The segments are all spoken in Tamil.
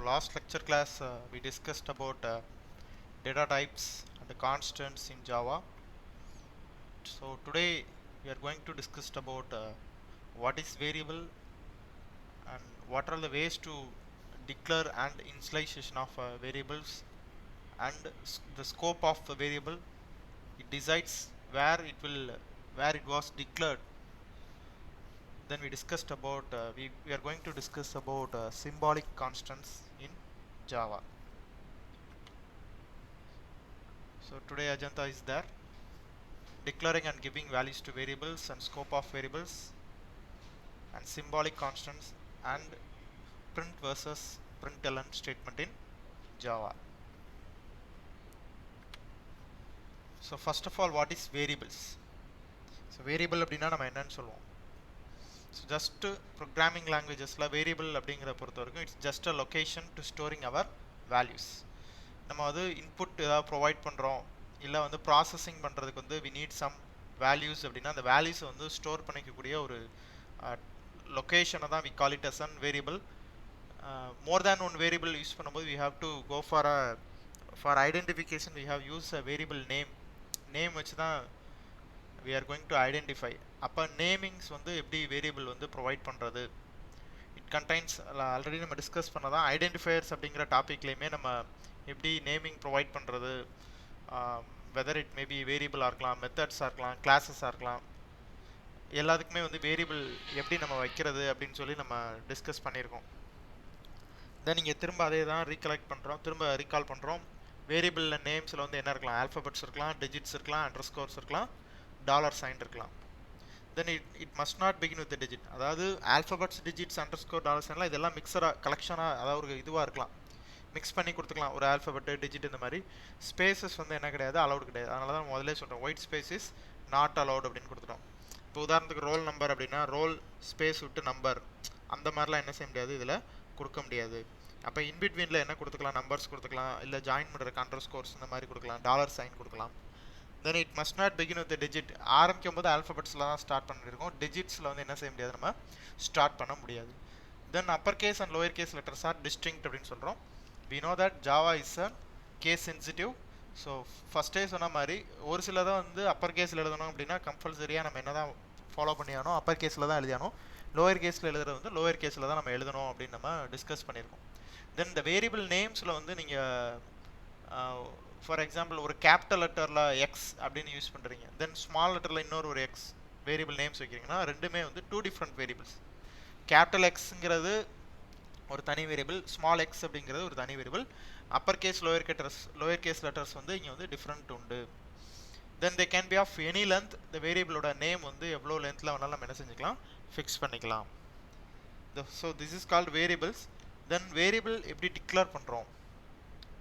last lecture class we discussed about data types and the constants in Java. So today we are going to discuss about what is variable and what are the ways to declare and initialization of variables and the scope of the variable. It decides where it was declared. Then we discussed about we are going to discuss about symbolic constants in Java. So today agenda is there, declaring and giving values to variables and scope of variables and symbolic constants and print versus println statement in Java. So first of all, what is variables? So variable அப்படினா நம்ம என்னன்னு சொல்லுவோம்? So just programming languagesல variable அப்படிங்கற பொறுத்த வரைக்கும் it's just a location to storing our values. நம்ம அது input ஏதாவது ப்ரொவைட் பண்றோம் இல்ல வந்து ப்ராசஸிங் பண்றதுக்கு வந்து we need some values அப்படினா அந்த values வந்து ஸ்டோர் பண்ணிக்கக்கூடிய ஒரு லொகேஷனை தான் we call it as an variable. More than one variable use பண்ணும்போது we have to go for identification we have used a variable name வச்சு தான் we are going to identify. அப்ப நேமிங்ஸ் வந்து எப்படி வேரியபிள் வந்து ப்ரொவைட் பண்றது, இட் கண்டைன்ஸ் ஆல்ரெடி நம்ம டிஸ்கஸ் பண்ணதான் ஐடென்டிஃபையர்ஸ் அப்படிங்கிற டாபிக்லயுமே நம்ம எப்படி நேமிங் ப்ரொவைட் பண்றது, வெதர் இட் மேபி வேரியபிளாக இருக்கலாம், மெத்தட்ஸாக இருக்கலாம், கிளாஸஸாக இருக்கலாம், எல்லாத்துக்குமே வந்து வேரியபிள் எப்படி நம்ம வைக்கிறது அப்படின்னு சொல்லி நம்ம டிஸ்கஸ் பண்ணியிருக்கோம். தென் நீங்கள் திரும்ப அதே தான் ரீகால் பண்ணுறோம். வேரியபிளில் நேம்ஸில் வந்து என்ன இருக்கலாம், ஆல்ஃபபெட்ஸ் இருக்கலாம், டிஜிட்ஸ் இருக்கலாம், அண்டர்ஸ்கோர்ஸ் இருக்கலாம், டாலர் சைன் இருக்கலாம். Then it must not begin with digit, அதாவது ஆல்ஃபபெட்ஸ், டிஜிட்ஸ், அண்டர்ஸ்கோர், டாலர் சைன்லாம் இதெல்லாம் மிக்சராக கலெக்ஷனாக அதாவது ஒரு இதுவாக இருக்கலாம், மிக்ஸ் பண்ணி கொடுத்துக்கலாம். ஒரு ஆல்ஃபபெட்டு, டிஜிட் இந்த மாதிரி. ஸ்பேசஸ் வந்து என்ன கிடையாது, அலௌடு கிடையாது. அதனால தான் முதல்ல சொல்கிறோம் white space is not allowed அப்படின்னு கொடுத்துட்டோம். இப்போ உதாரணத்துக்கு ரோல் நம்பர் அப்படின்னா ரோல் ஸ்பேஸ் விட்டு நம்பர் அந்த மாதிரிலாம் என்ன செய்ய முடியாது, இதில் கொடுக்க முடியாது. அப்போ இன்பிட்வீனில் என்ன கொடுத்துக்கலாம், நம்பர்ஸ் கொடுத்துக்கலாம், இல்லை ஜாயின் பண்ணுறதுக்கு அண்டர்ஸ்கோர்ஸ் இந்த மாதிரி கொடுக்கலாம், டாலர் சைன் கொடுக்கலாம். Then it must not begin with digit, ஆரம்பிக்கும் போது ஆல்ஃபபெட்ஸில் தான் ஸ்டார்ட் பண்ணியிருக்கோம், டிஜிட்ஸில் வந்து என்ன செய்ய முடியாது, நம்ம ஸ்டார்ட் பண்ண முடியாது. Then upper case and lower case letters are distinct அப்படின்னு சொல்கிறோம். we know that Java is a case sensitive. So ஃபஸ்ட்டே சொன்ன மாதிரி ஒரு சில தான் வந்து அப்பர் கேஸில் எழுதணும் அப்படின்னா கம்பல்சரியாக நம்ம என்ன தான் ஃபாலோ பண்ணியானோம், அப்பர் கேஸில் தான் எழுதியானோம். லோயர் கேஸில் எழுதுறது வந்து லோயர் கேஸில் தான் நம்ம எழுதணும் அப்படின்னு நம்ம டிஸ்கஸ் பண்ணியிருக்கோம். தென் இந்த வேரியபிள் நேம்ஸில் வந்து நீங்கள் ஃபார் எக்ஸாம்பிள் ஒரு கேபிட்டல் லெட்டரில் எக்ஸ் அப்படின்னு யூஸ் பண்ணுறீங்க, தென் ஸ்மால் லெட்டரில் இன்னொரு ஒரு எக்ஸ் வேரியபிள் நேம்ஸ் வைக்கிறீங்கன்னா ரெண்டுமே வந்து டூ டிஃப்ரெண்ட் வேரியபிள்ஸ். கேபிட்டல் எக்ஸுங்கிறது ஒரு தனி வேரியபிள், ஸ்மால் எக்ஸ் அப்படிங்கிறது ஒரு தனி variable. Upper case lower case letters வந்து இங்கே வந்து டிஃப்ரெண்ட் உண்டு. Then they can be of any length, இந்த வேரியபிளோட நேம் வந்து எவ்வளோ லென்த்தில் வேணாலும் நம்ம என்ன செஞ்சுக்கலாம், ஃபிக்ஸ் பண்ணிக்கலாம். So this is called variables. Then variable எப்படி டிக்ளேர் பண்ணுறோம்,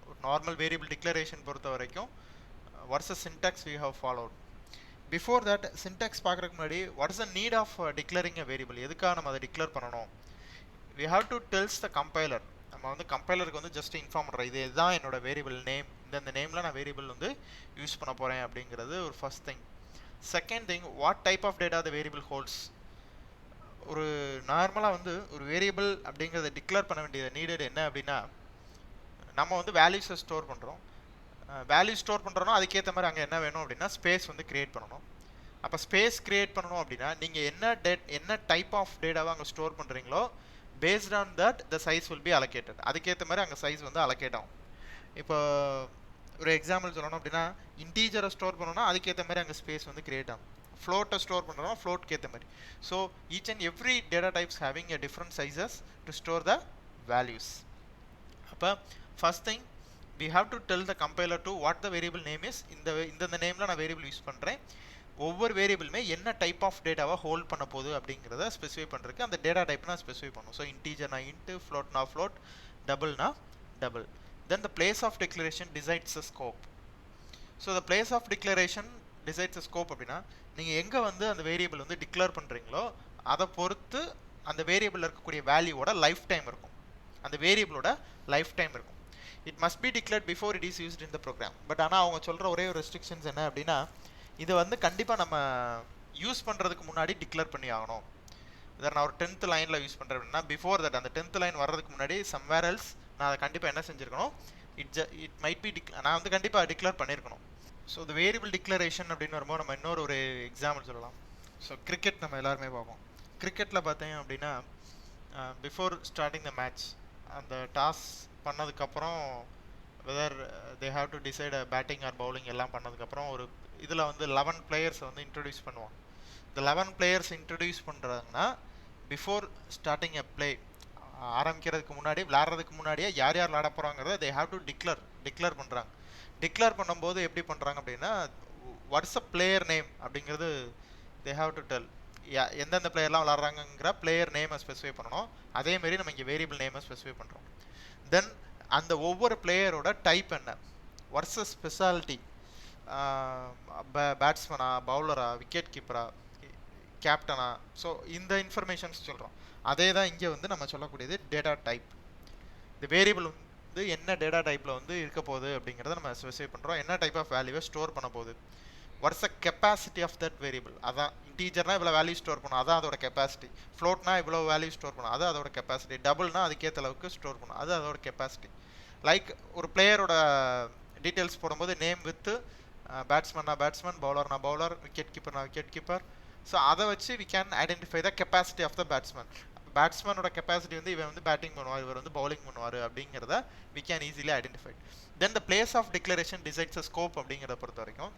ஒரு நார்மல் வேரியபிள் டிக்ளரேஷன் பொறுத்த வரைக்கும் what's the syntax we have followed. Before that syntax பார்க்குறதுக்கு முன்னாடி what is the need of declaring a variable, எதுக்காக நம்ம அதை டிக்ளேர் பண்ணணும். we have to tells the compiler, நம்ம வந்து கம்பைலருக்கு வந்து ஜஸ்ட் இன்ஃபார்ம் பண்ணுறோம், இதுதான் என்னோட வேரியபிள் நேம், இந்த நேமில் நான் வேரியபிள் வந்து யூஸ் பண்ண போகிறேன் அப்படிங்கிறது ஒரு first thing. Second thing, what type of data the variable holds. ஒரு நார்மலாக வந்து ஒரு வேரியபிள் அப்படிங்கிறத டிக்ளேர் பண்ண வேண்டியது நீடட் என்ன அப்படின்னா, நம்ம வந்து வேல்யூஸை ஸ்டோர் பண்ணுறோம், வேல்யூ ஸ்டோர் பண்ணுறோன்னா அதுக்கேற்ற மாதிரி அங்கே என்ன வேணும் அப்படின்னா ஸ்பேஸ் வந்து க்ரியேட் பண்ணணும். அப்போ ஸ்பேஸ் க்ரியேட் பண்ணணும் அப்படின்னா நீங்கள் என்ன டைப் ஆஃப் டேட்டாவை அங்கே ஸ்டோர் பண்ணுறீங்களோ based on that the size will be allocated, அதுக்கேற்ற மாதிரி அங்கே சைஸ் வந்து அலோகேட் ஆகும். இப்போ ஒரு எக்ஸாம்பிள் சொல்லணும் அப்படின்னா இன்டீஜரை ஸ்டோர் பண்ணணும்னா அதுக்கேற்ற மாதிரி அங்கே ஸ்பேஸ் வந்து கிரியேட் ஆகும். ஃப்ளோட்டை ஸ்டோர் பண்ணுறோம், ஃப்ளோட்க்கு ஏற்ற மாதிரி. So each and every data types having a different sizes to store the values. அப்போ first thing we have to tell the compiler to what the variable name is. இந்த நேமில் நான் வேரியபிள் யூஸ் பண்ணுறேன், ஒவ்வொரு வேரியபிளுமே என்ன டைப் ஆஃப் டேட்டாவை ஹோல்ட் பண்ண போகுது அப்படிங்கிறத ஸ்பெசிஃபை பண்ணுறதுக்கு அந்த டேட்டா டைப் நான் ஸ்பெசிஃபை பண்ணும். ஸோ இன்டீஜர்னா இன்ட்டு, ஃப்ளோட்னா ஃப்ளோட், டபுள்னா double. Then the place of declaration decides a scope. So the place of declaration decides a scope அப்படின்னா நீங்கள் எங்கே வந்து அந்த வேரியபிள் வந்து டிக்ளேர் பண்ணுறீங்களோ அதை பொறுத்து அந்த வேரியபிளில் இருக்கக்கூடிய வேல்யூவோட லைஃப் டைம் இருக்கும், அந்த வேரியபிளோட லைஃப் டைம் இருக்கும். It must be declared before it is used in the program. But ஆனால் அவங்க சொல்கிற ஒரே ஒரு ரெஸ்ட்ரிக்ஷன்ஸ் என்ன அப்படின்னா, இது வந்து கண்டிப்பாக நம்ம யூஸ் பண்ணுறதுக்கு முன்னாடி டிக்ளேர் பண்ணி ஆகணும். இதை நான் ஒரு 10th லைனில் யூஸ் பண்ணுறேன் அப்படின்னா பிஃபோர் தட் அந்த 10th லைன் வர்றதுக்கு முன்னாடி சம்வேர் எல்ஸ் நான் அதை கண்டிப்பாக என்ன செஞ்சுருக்கணும், இட் மைட் பி நான் வந்து கண்டிப்பாக டிக்ளேர் பண்ணியிருக்கணும். ஸோ இந்த வேரியபிள் டிக்ளரேஷன் அப்படின்னு வரும்போது நம்ம இன்னொரு ஒரு எக்ஸாம்பிள் சொல்லலாம். ஸோ கிரிக்கெட் நம்ம எல்லாருமே பார்ப்போம். கிரிக்கெட்டில் பார்த்தீங்க அப்படின்னா பிஃபோர் ஸ்டார்டிங் த மேட்ச் அந்த டாஸ் பண்ணதுக்கப்புறம் whether they have to decide batting or bowling எல்லாம் பண்ணதுக்கப்புறம் ஒரு இதில் வந்து 11 பிளேயர்ஸை வந்து இன்ட்ரடியூஸ் பண்ணுவாங்க. இந்த 11 பிளேயர்ஸ் இன்ட்ரடியூஸ் பண்ணுறாங்கன்னா பிஃபோர் ஸ்டார்டிங் எ பிளே, ஆரம்பிக்கிறதுக்கு முன்னாடி விளையாடுறதுக்கு முன்னாடியே யார் யார் விளையாட போகிறாங்கிறத தே ஹாவ் டு டிக்ளேர் பண்ணுறாங்க. டிக்ளேர் பண்ணும்போது எப்படி பண்ணுறாங்க அப்படின்னா வாட்ஸ் அ பிளேயர் நேம் அப்படிங்கிறது தே ஹாவ் டு டெல், எந்தெந்த பிளேயர்லாம் விளாட்றாங்கிற பிளேயர் நேமை ஸ்பெசிஃபை பண்ணணும். அதேமாரி நம்ம இங்கே வேரியபிள் நேமை ஸ்பெசிஃபை பண்ணுறோம். தென் அந்த ஒவ்வொரு பிளேயரோட டைப் என்ன, வாட்ஸ் அ ஸ்பெஷாலிட்டி, பேட்ஸ்மேனா, பவுலரா, விக்கெட் கீப்பரா, கேப்டனா, ஸோ இந்த இன்ஃபர்மேஷன்ஸ் சொல்கிறோம். அதே தான் இங்கே வந்து நம்ம சொல்லக்கூடியது டேட்டா டைப். இந்த வேரியபிள் வந்து என்ன டேட்டா டைப்பில் வந்து இருக்க போகுது அப்படிங்கிறத நம்ம ஸ்பெசிஃபை பண்ணுறோம். என்ன டைப் ஆஃப் வேல்யூவை ஸ்டோர் பண்ண போகுது, what's a capacity of that variable, அதான் இன்டீஜர்னா இவ்வளோ வேல்யூ ஸ்டோர் பண்ணும், அதான் அதோட கெப்பாசிட்டி. ஃப்ளோட்னா இவ்வளோ வேல்யூ ஸ்டோர் பண்ணும், அது அதோட கெப்பாசிட்டி. டபுள்னா அதுக்கேற்ற அளவுக்கு ஸ்டோர் பண்ணும், அது அதோட கெப்பாசிட்டி. லைக் ஒரு பிளேயரோட டீட்டெயில்ஸ் போடும்போது நேம் வித்து பேட்ஸ்மேனா பேட்ஸ்மேன், பவுலர்னா பவுலர், விக்கெட் கீப்பர்னா விக்கெட் கீப்பர். ஸோ அதை வச்சு we can identify the capacity of the batsman. பேட்ஸ்மேனோட கெப்பாசிட்டி வந்து இவன் வந்து பேட்டிங் பண்ணுவார், இவர் வந்து பவுலிங் பண்ணுவார் அப்படிங்கிறத we can easily identify. Then the place of declaration decides a scope அப்படிங்கிறத பொறுத்த வரைக்கும்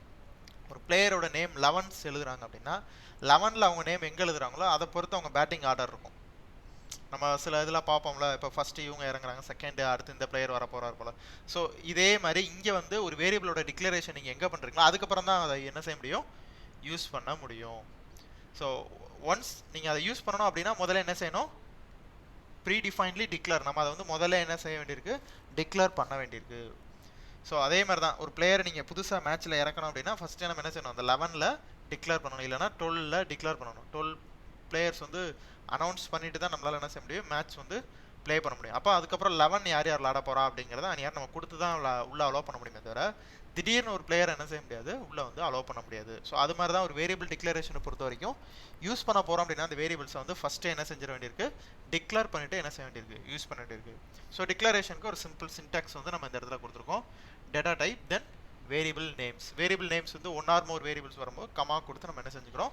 ஒரு பிளேயரோட நேம் 11 எழுதுறாங்க அப்படின்னா 11ல் அவங்க நேம் எங்கே எழுதுறாங்களோ அதை பொறுத்து அவங்க பேட்டிங் ஆர்டர் இருக்கும். நம்ம சில இதெல்லாம் பார்ப்போம்ல, இப்போ ஃபஸ்ட்டு இவங்க இறங்குறாங்க, செகண்டு அடுத்து இந்த பிளேயர் வர போகிறார் போல். ஸோ இதே மாதிரி இங்கே வந்து ஒரு வேரியபிளோட டிக்ளரேஷன் நீங்கள் எங்கே பண்ணுறீங்களோ அதுக்கப்புறம் தான் அதை என்ன செய்ய முடியும், யூஸ் பண்ண முடியும். ஸோ ஒன்ஸ் நீங்கள் அதை யூஸ் பண்ணணும் அப்படின்னா முதல்ல என்ன செய்யணும், ப்ரீடிஃபைன்லி டிக்ளேர், நம்ம அதை வந்து முதல்ல என்ன செய்ய வேண்டியிருக்கு, டிக்ளேர் பண்ண வேண்டியிருக்கு. ஸோ அதே மாதிரி தான் ஒரு பிளேயர் நீங்கள் புதுசாக மேட்ச்சில் இறக்கணும் அப்படின்னா ஃபஸ்ட்டு நம்ம என்ன செய்யணும், அந்த 11ல் டிக்ளேர் பண்ணணும், இல்லைனா 12ல் டிக்ளேர் பண்ணணும். 12 பிளேயர்ஸ் வந்து அனௌன்ஸ் பண்ணிட்டு தான் நம்மளால் என்ன செய்ய முடியும், மேட்ச் வந்து ப்ளே பண்ண முடியும். அப்போ அதுக்கப்புறம் 11 யார் யார் விளாட போகிறா அப்படிங்கிறத யார் நம்ம கொடுத்து தான் உள்ளே அலோவ் பண்ண முடியுமே தவிர திடீர்னு ஒரு பிளேயர் என்ன செய்ய முடியாது, உள்ளே வந்து அலோவ் பண்ண முடியாது. ஸோ அது மாதிரி தான் ஒரு வேரியபிள் டிக்ளரேஷனை பொறுத்த வரைக்கும் யூஸ் பண்ண போகிறோம் அப்படின்னா அந்த வேரியபிள்ஸை வந்து ஃபஸ்ட்டு என்ன செஞ்சிட வேண்டியிருக்கு, டிக்ளேர் பண்ணிவிட்டு என்ன செய்ய வேண்டியிருக்கு, யூஸ் பண்ண வேண்டியிருக்கு. ஸோ டிக்ளரேஷனுக்கு ஒரு சிம்பிள் சின்டாக்ஸ் வந்து நம்ம இந்த இடத்துல கொடுத்துருக்கோம், டேட்டா டைப் தென் வேரியபிள் நேம்ஸ். வேரியபிள் நேம்ஸ் வந்து ஒன் ஆர் மோர் வேரியபிள்ஸ் வரும்போது கமா கொடுத்து நம்ம என்ன செஞ்சுக்கிறோம்,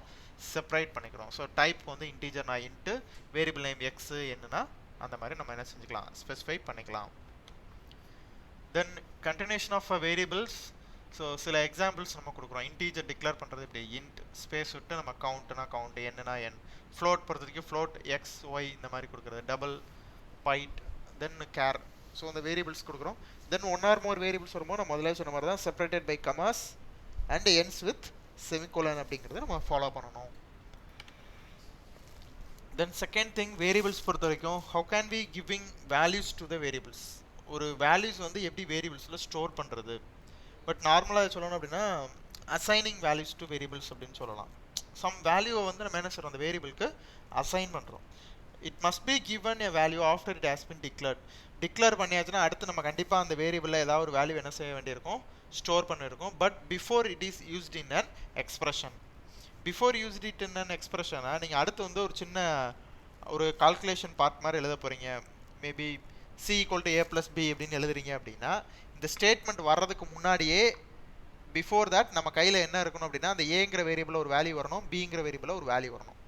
செப்பரேட் பண்ணிக்கிறோம். ஸோ டைப் வந்து இன்டீஜர் நான் இன்ட்டு, வேரியபிள் நேம் எக்ஸு என்னன்னா அந்த மாதிரி நம்ம என்ன செஞ்சுக்கலாம், ஸ்பெசிஃபை பண்ணிக்கலாம். தென் கண்டினியூஷன் ஆஃப் வேரியபிள்ஸ். ஸோ சில எக்ஸாம்பிள்ஸ் நம்ம கொடுக்குறோம். இன்டீஜர் டிக்ளேர் பண்ணுறது இப்படி இன்ட் ஸ்பேஸ் விட்டு நம்ம கவுண்ட்னா கவுண்ட், என்னன்னா என். ஃப்ளோட் பொறுத்த வரைக்கும் ஃப்ளோட் எக்ஸ் ஒய் இந்த மாதிரி கொடுக்குறது, double byte then char. So அந்த வேரியபிள்ஸ் கொடுக்குறோம். Then one or more variables வரும்போது நம்ம முதல்ல சொன்ன மாதிரி தான் separated by commas and ends with semicolon அப்படிங்கிறத நம்ம ஃபாலோ பண்ணணும். தென் செகண்ட் திங், வேரியபிள்ஸ் பொறுத்த வரைக்கும் how can we giving values to the variables. ஒரு வேல்யூஸ் வந்து எப்படி வேரியபிள்ஸில் ஸ்டோர் பண்ணுறது. பட் நார்மலாக சொல்லணும் அப்படின்னா அசைனிங் வேல்யூஸ் டு வேரியபிள்ஸ் அப்படின்னு சொல்லலாம். சம் வேல்யூவை வந்து நம்ம என்ன சொல்கிறோம், அந்த வேரியபிளுக்கு அசைன் பண்ணுறோம். It must be given a value after it has been declared. Declare பண்ணியாச்சுன்னா அடுத்து நம்ம கண்டிப்பாக அந்த வேரியபிளில் ஏதாவது ஒரு வேல்யூ என்ன செய்ய வேண்டியிருக்கும், ஸ்டோர் பண்ணியிருக்கோம். But before it is used in an expression. Before used it in an எக்ஸ்பிரஷனை நீங்கள் அடுத்து வந்து ஒரு சின்ன ஒரு கால்குலேஷன் பார்ட் மாதிரி எழுத போகிறீங்க. Maybe C equal to A plus B அப்படின்னு எழுதுறீங்க அப்படின்னா இந்த ஸ்டேட்மெண்ட் வர்றதுக்கு முன்னாடியே பிஃபோர் தட் நம்ம கையில் என்ன இருக்கணும் அப்படின்னா அந்த ஏங்கிற வேரியபிளில் ஒரு வேல்யூ வரணும், பிங்கிற வேரியபிளில் ஒரு வேல்யூ வரணும்.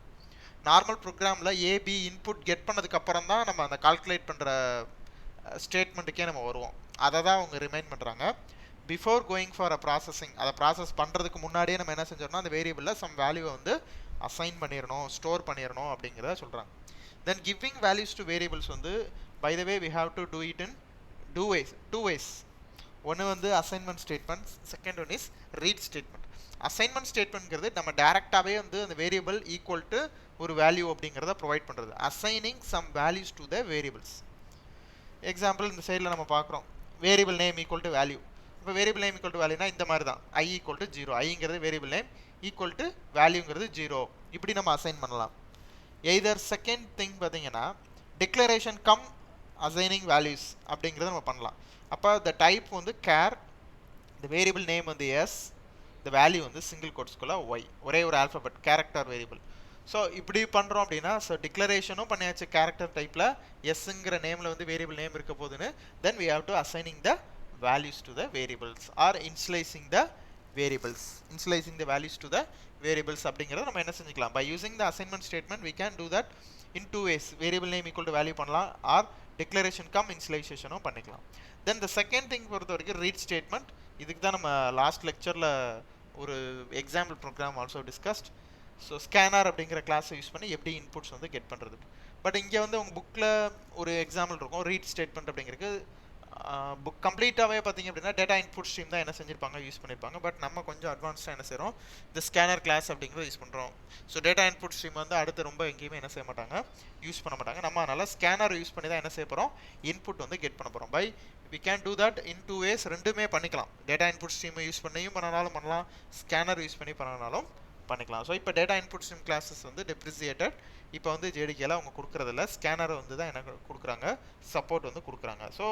நார்மல் ப்ரோக்ராமில் ஏபி இன்புட் கெட் பண்ணதுக்கப்புறம் தான் நம்ம அந்த கால்குலேட் பண்ணுற ஸ்டேட்மெண்ட்டுக்கே நம்ம வருவோம். அதை தான் அவங்க ரிமைண்ட் பண்ணுறாங்க. Before going for a processing, அதை ப்ராசஸ் பண்ணுறதுக்கு முன்னாடியே நம்ம என்ன செஞ்சோம்னா அந்த வேரியபிளில் சம் வேல்யூவை வந்து அசைன் பண்ணிடணும், ஸ்டோர் பண்ணிடணும் அப்படிங்கிறத சொல்கிறாங்க. Then giving values to variables வந்து by the way we have to do it in two ways. ஒன்று வந்து assignment statement, second one is read statement. Assignment ஸ்டேட்மெண்ட்ங்கிறது நம்ம டேரெக்டாகவே வந்து அந்த வேரியபிள் ஈக்குவல் டு ஒரு வேல்யூ அப்படிங்கிறத ப்ரொவைட் பண்ணுறது, assigning some values to the variables. Example இந்த சைடில் நம்ம பார்க்குறோம் variable name equal to value. இப்போ வேரியபிள் நேம் ஈக்குவல் டு வேல்யூனா இந்த மாதிரி தான், ஐ ஈக்குவல் டு 0, ஐங்கிறது வேரியபிள் நேம் ஈக்குவல் டு வேல்யூங்கிறது 0, இப்படி நம்ம அசைன் பண்ணலாம். எய்தர் செகண்ட் திங் பார்த்தீங்கன்னா டிக்ளரேஷன் கம் அசைனிங் வேல்யூஸ் அப்படிங்கிறத நம்ம பண்ணலாம். அப்போ த டைப் வந்து கேர், இந்த வேரியபிள் நேம் வந்து எஸ், இந்த வேல்யூ வந்து சிங்கிள் கோட்ஸ்குள்ளே ஒய், ஒரே ஒரு ஆல்ஃபபெட் கேரக்டர் வேரியபிள். ஸோ இப்படி பண்ணுறோம் அப்படின்னா ஸோ டிக்ளரேஷனும் பண்ணியாச்சு கேரக்டர் டைப்பில் எஸ்ங்கிற நேமில் வந்து வேரியபிள் நேம் இருக்க போதுன்னு then we have to assigning the values to the variables or initializing the variables initializing the values to the variables அப்படிங்கிறத நம்ம என்ன செஞ்சுக்கலாம் by using the assignment statement we can do that in two ways variable name equal to value பண்ணலாம் ஆர் டிக்ளரேஷன் கம் இன்ஸ்லைசேஷனும் பண்ணிக்கலாம் தென் த செகண்ட் திங் பொறுத்த வரைக்கும் ரீட் ஸ்டேட்மெண்ட் இதுக்கு தான் நம்ம லாஸ்ட் லெக்சரில் ஒரு example program also discussed so scanner அப்படிங்கிற கிளாஸை யூஸ் பண்ணி எப்படி இன்புட்ஸ் வந்து கெட் பண்ணுறது பட் இங்கே வந்து உங்கள் புக்கில் ஒரு எக்ஸாம்பிள் இருக்கும் ரீட் ஸ்டேட்மெண்ட் அப்படிங்கிறது புக் கம்ப்ளீட்டாகவே பார்த்தீங்க அப்படின்னா டேட்டா இன்புட் ஸ்ட்ரீம் தான் என்ன செஞ்சிருப்பாங்க யூஸ் பண்ணியிருப்பாங்க பட் நம்ம கொஞ்சம் அட்வான்ஸ்டாக என்ன செய்கிறோம் இந்த ஸ்கேனர் கிளாஸ் அப்படிங்கிறத யூஸ் பண்ணுறோம் ஸோ டேட்டா இன்புட் ஸ்ட்ரீம் வந்து அடுத்து ரொம்ப எங்கேயுமே என்ன செய்ய மாட்டாங்க யூஸ் பண்ண மாட்டாங்க நம்ம அதனால் ஸ்கேனர் யூஸ் பண்ணி தான் என்ன செய்ய போகிறோம் இன்புட் வந்து கெட் பண்ண போகிறோம் by we can do that in two ways ரெண்டுமே பண்ணிக்கலாம் டேட்டா இன்புட் ஸ்ட்ரீமை யூஸ் பண்ணியும் பண்ணனாலும் பண்ணலாம் ஸ்கேனர் யூஸ் பண்ணி பண்ணனாலும் பண்ணிக்கலாம் ஸோ இப்போ டேட்டா இன்புட் ஸ்ட்ரீம் கிளாஸஸ் வந்து டெப்ரிசியேட்டட் இப்போ வந்து ஜேடிகேல அவங்க கொடுக்குறதில்ல ஸ்கேனர் வந்து தான் எனக்கு கொடுக்குறாங்க சப்போர்ட் வந்து கொடுக்குறாங்க ஸோ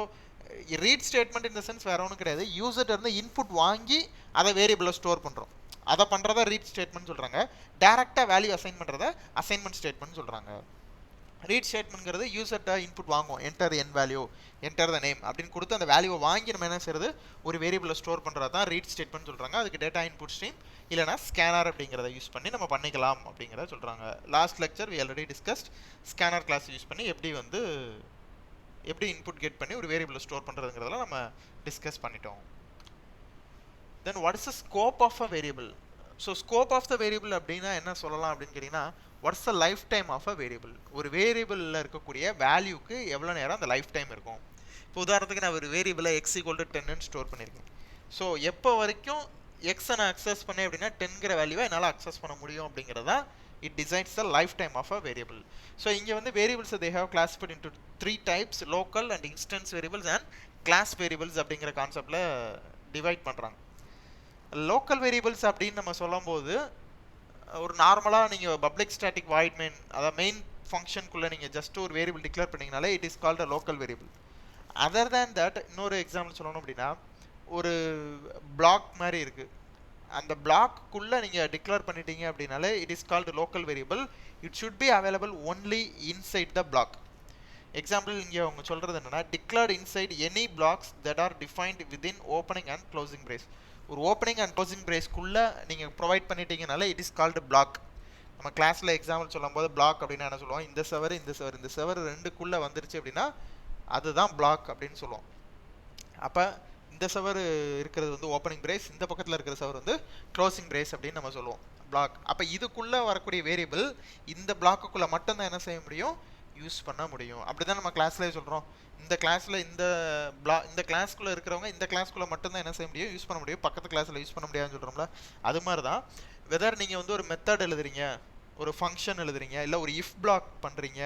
ரீட் ஸ்டேட்மெண்ட் இந்த சென்ஸ் வேற ஒன்றும் கிடையாது யூசர்ட்ட இருந்து இன்புட் வாங்கி அதை வேரியபிளில் ஸ்டோர் பண்ணுறோம் அதை பண்ணுறதா ரீட் ஸ்டேட்மெண்ட் சொல்கிறாங்க டேரெக்டாக வேல்யூ அசைன் பண்ணுறத அசைன்மெண்ட் ஸ்டேட்மெண்ட் சொல்கிறாங்க ரீட் ஸ்டேட்மெண்ட்ங்கிறது யூசர்ட்ட இன்புட் வாங்குவோம் enter N value enter the name அப்படின்னு கொடுத்து அந்த வேல்யூவை வாங்கி நம்ம என்ன செய்யறது ஒரு வேரியபிளில் ஸ்டோர் பண்ணுறது தான் ரீட் ஸ்டேட்மெண்ட் சொல்கிறாங்க அதுக்கு டேட்டா இன்புட் ஸ்ட்ரீம் இல்லைனா ஸ்கேனர் அப்படிங்கிறத யூஸ் பண்ணி நம்ம பண்ணிக்கலாம் அப்படிங்கிறத சொல்கிறாங்க last lecture we already discussed scanner class use பண்ணி எப்படி இன்புட் கெட் பண்ணி ஒரு வேரியபிளில் ஸ்டோர் பண்ணுறதுங்கிறதெல்லாம் நம்ம டிஸ்கஸ் பண்ணிட்டோம் then what is the scope of a variable so scope of the variable அப்படின்னா என்ன சொல்லலாம் அப்படின்னு கேட்டிங்கன்னா what's the lifetime of a variable ஒரு வேரியபிளில் இருக்கக்கூடிய வேல்யூக்கு எவ்வளோ நேரம் அந்த லைஃப் டைம் இருக்கும் இப்போ உதாரணத்துக்கு நான் ஒரு வேரியபிளை எக்ஸ் ஈக்குவல் டு 10 ஸ்டோர் பண்ணியிருக்கேன் ஸோ எப்போ வரைக்கும் எக்ஸை நான் அக்சஸ் பண்ணேன் அப்படின்னா 10ங்கிற வேல்யூவை என்னால் அக்சஸ் பண்ண முடியும் அப்படிங்கிறதா it designs the lifetime of a variable so இங்கே வந்து variables they have classified into 3 types local and instance variables and class variables அப்படிங்கிற கான்செப்டில் டிவைட் பண்ணுறாங்க லோக்கல் வேரியபிள்ஸ் அப்படின்னு நம்ம சொல்லும்போது ஒரு நார்மலாக நீங்கள் பப்ளிக் ஸ்டாட்டிக் வாய்ட் மெயின் அதாவது மெயின் ஃபங்க்ஷனுக்குள்ளே நீங்கள் ஜஸ்ட் ஒரு வேரியபிள் டிக்ளேர் பண்ணிங்கனாலே it is called a local variable other than that இன்னொரு எக்ஸாம்பிள் சொல்லணும் அப்படின்னா ஒரு பிளாக் மாதிரி இருக்குது அந்த பிளாக்குள்ளே நீங்கள் டிக்ளேர் பண்ணிட்டீங்க அப்படின்னாலே it is called local variable it should be available only inside the block example இங்கே அவங்க சொல்கிறது என்னென்னா declared inside any blocks that are defined within opening and closing brace ஒரு ஓப்பனிங் அண்ட் க்ளோசிங் பிரேஸ்க்குள்ளே நீங்கள் ப்ரொவைட் பண்ணிட்டீங்கனாலே இட் இஸ் கால்டு பிளாக் நம்ம கிளாஸில் எக்ஸாம்பிள் சொல்லும்போது பிளாக் அப்படின்னா என்ன சொல்லுவோம் இந்த செவர் ரெண்டுக்குள்ளே வந்துருச்சு அப்படின்னா அதுதான் பிளாக் அப்படின்னு சொல்லுவோம் அப்போ இந்த செவர் இருக்கிறது வந்து ஓப்பனிங் பிரேஸ் இந்த பக்கத்தில் இருக்கிற செவர் வந்து க்ளோசிங் பிரேஸ் அப்படின்னு நம்ம சொல்லுவோம் பிளாக் அப்போ இதுக்குள்ளே வரக்கூடிய வேரியபிள் இந்த பிளாக்குக்குள்ளே மட்டும்தான் என்ன செய்ய முடியும் யூஸ் பண்ண முடியும் அப்படி தான் நம்ம கிளாஸ்லேயே சொல்கிறோம் இந்த கிளாஸில் இந்த கிளாஸ்க்குள்ளே இருக்கிறவங்க இந்த கிளாஸ்க்குள்ளே மட்டும்தான் என்ன செய்ய முடியும் யூஸ் பண்ண முடியும் பக்கத்து கிளாஸில் யூஸ் பண்ண முடியாதுன்னு சொல்கிறோம்ல அது மாதிரி தான் வெதர் நீங்கள் வந்து ஒரு மெத்தட் எழுதுறீங்க ஒரு ஃபங்க்ஷன் எழுதுறீங்க இல்லை ஒரு இஃப் பிளாக் பண்ணுறீங்க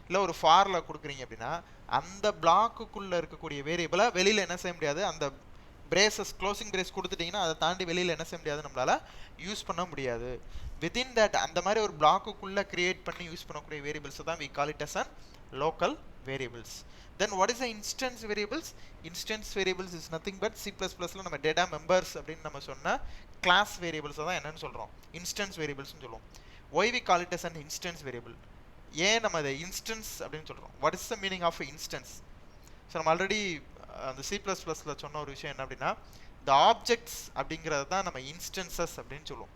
இல்லை ஒரு ஃபாரில் கொடுக்குறீங்க அப்படின்னா அந்த பிளாக்குக்குள்ளே இருக்கக்கூடிய வேரியபிளை வெளியில் என்ன செய்ய முடியாது அந்த பிரேசஸ் க்ளோசிங் பிரேஸ் கொடுத்துட்டிங்கன்னா அதை தாண்டி வெளியில் என்ன செய்ய முடியாது நம்மளால் யூஸ் பண்ண முடியாது வித்தின் தட் அந்த மாதிரி ஒரு பிளாக்குக்குள்ளே கிரியேட் பண்ணி யூஸ் பண்ணக்கூடிய வேரியபிள்ஸை தான் we call it as an local variables then what is the instance variables instance variables is nothing but C++ல நம்ம டேட்டா மெம்பர்ஸ் அப்படின்னு நம்ம சொன்ன கிளாஸ் வேரியபிள்ஸை தான் என்னன்னு சொல்கிறோம் இன்ஸ்டன்ஸ் வேரியபிள்ஸ்னு சொல்லுவோம் why we call it as an instance variable ஏன் நம்ம அதை இன்ஸ்டன்ஸ் அப்படின்னு சொல்கிறோம் what is the meaning of instance so நம்ம ஆல்ரெடி அந்த C++ல சொன்ன ஒரு விஷயம் என்ன அப்படின்னா இந்த ஆப்ஜெக்ட்ஸ் அப்படிங்கிறது தான் நம்ம இன்ஸ்டன்சஸ் அப்படின்னு சொல்லுவோம்